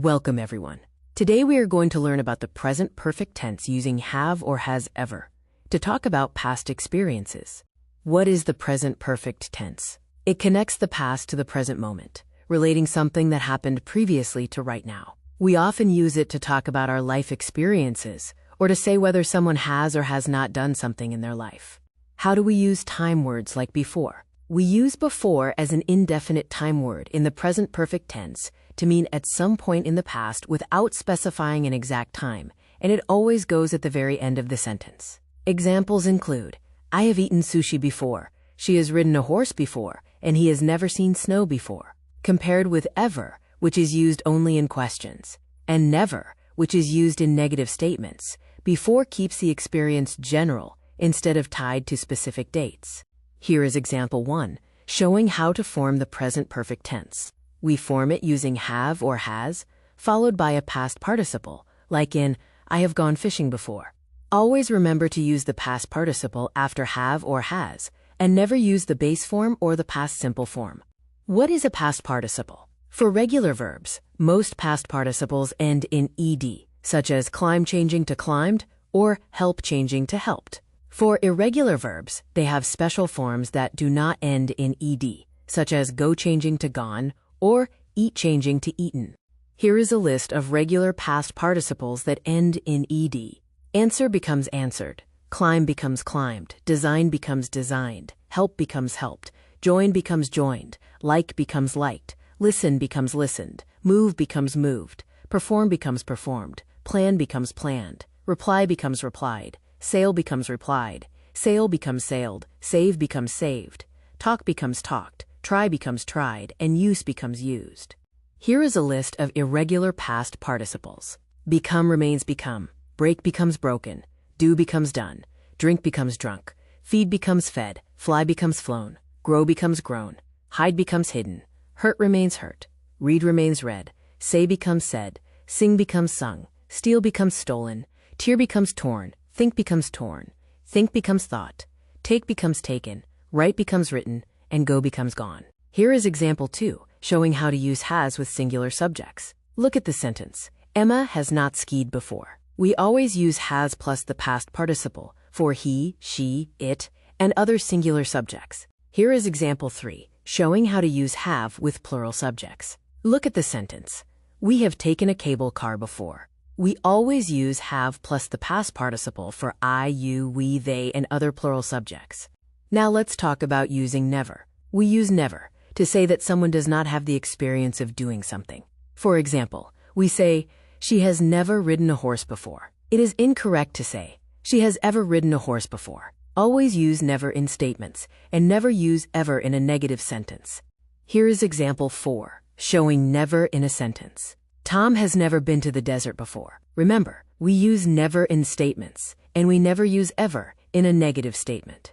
Welcome, everyone. Today we are going to learn about the present perfect tense using have or has ever to talk about past experiences. What is the present perfect tense? It connects the past to the present moment, relating something that happened previously to right now. We often use it to talk about our life experiences or to say whether someone has or has not done something in their life. How do we use time words like before? We use before as an indefinite time word in the present perfect tense to mean at some point in the past without specifying an exact time, and it always goes at the very end of the sentence. Examples include, I have eaten sushi before, she has ridden a horse before, and he has never seen snow before, compared with ever, which is used only in questions, and never, which is used in negative statements. Before keeps the experience general instead of tied to specific dates. Here is example 1, showing how to form the present perfect tense. We form it using have or has, followed by a past participle, like in, I have gone fishing before. Always remember to use the past participle after have or has, and never use the base form or the past simple form. What is a past participle? For regular verbs, most past participles end in ed, such as climb changing to climbed or help changing to helped. For irregular verbs, they have special forms that do not end in ed, such as go changing to gone or eat changing to eaten. Here is a list of regular past participles that end in ed. Answer becomes answered, climb becomes climbed, design becomes designed, help becomes helped, join becomes joined, like becomes liked, listen becomes listened, move becomes moved, perform becomes performed, plan becomes planned, reply becomes replied, sail becomes replied, sail becomes sailed, save becomes saved, talk becomes talked, try becomes tried, and use becomes used. Here is a list of irregular past participles. Become remains become, break becomes broken, do becomes done, drink becomes drunk, feed becomes fed, fly becomes flown, grow becomes grown, hide becomes hidden, hurt remains hurt, read remains read, say becomes said, sing becomes sung, steal becomes stolen, tear becomes torn, think becomes torn, think becomes thought, take becomes taken, write becomes written, and go becomes gone. Here is example 2, showing how to use has with singular subjects. Look at the sentence. Emma has not skied before. We always use has plus the past participle for he, she, it, and other singular subjects. Here is example 3, showing how to use have with plural subjects. Look at the sentence. We have taken a cable car before. We always use have plus the past participle for I, you, we, they, and other plural subjects. Now let's talk about using never. We use never to say that someone does not have the experience of doing something. For example, we say, she has never ridden a horse before. It is incorrect to say, she has ever ridden a horse before. Always use never in statements, and never use ever in a negative sentence. Here is example 4, showing never in a sentence. Tom has never been to the desert before. Remember, we use never in statements, and we never use ever in a negative statement.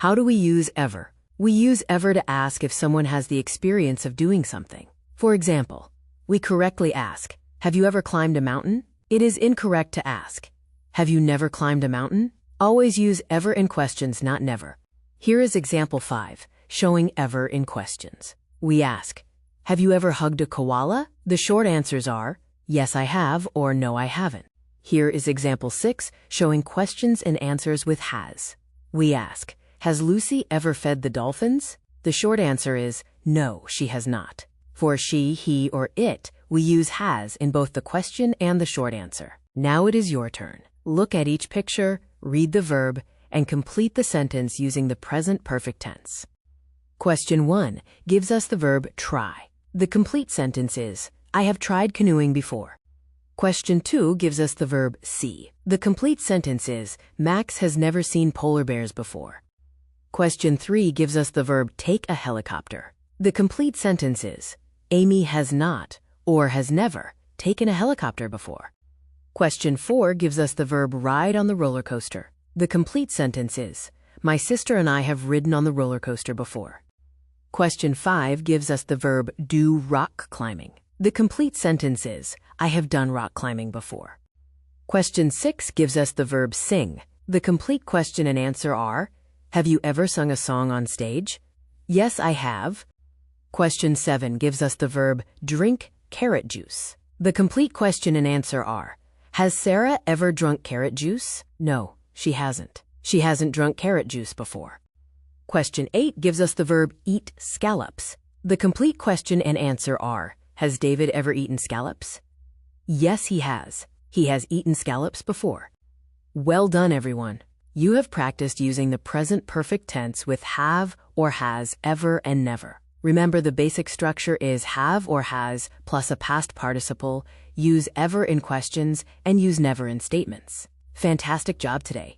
How do we use ever? We use ever to ask if someone has the experience of doing something. For example, we correctly ask, have you ever climbed a mountain? It is incorrect to ask, have you never climbed a mountain? Always use ever in questions, not never. Here is example 5, showing ever in questions. We ask, have you ever hugged a koala? The short answers are, yes I have, or no I haven't. Here is example 6, showing questions and answers with has. We ask, has Lucy ever fed the dolphins? The short answer is, no, she has not. For she, he, or it, we use has in both the question and the short answer. Now it is your turn. Look at each picture, read the verb, and complete the sentence using the present perfect tense. Question 1 gives us the verb try. The complete sentence is, I have tried canoeing before. Question 2 gives us the verb see. The complete sentence is, Max has never seen polar bears before. Question 3 gives us the verb take a helicopter. The complete sentence is, Amy has not, or has never, taken a helicopter before. Question 4 gives us the verb ride on the roller coaster. The complete sentence is, my sister and I have ridden on the roller coaster before. Question 5 gives us the verb do rock climbing. The complete sentence is, I have done rock climbing before. Question 6 gives us the verb sing. The complete question and answer are, have you ever sung a song on stage? Yes, I have. Question 7 gives us the verb drink carrot juice. The complete question and answer are, has Sarah ever drunk carrot juice? No, she hasn't. She hasn't drunk carrot juice before. Question 8 gives us the verb eat scallops. The complete question and answer are, has David ever eaten scallops? Yes, he has. He has eaten scallops before. Well done, everyone. You have practiced using the present perfect tense with have or has, ever and never. Remember, the basic structure is have or has plus a past participle, use ever in questions, and use never in statements. Fantastic job today.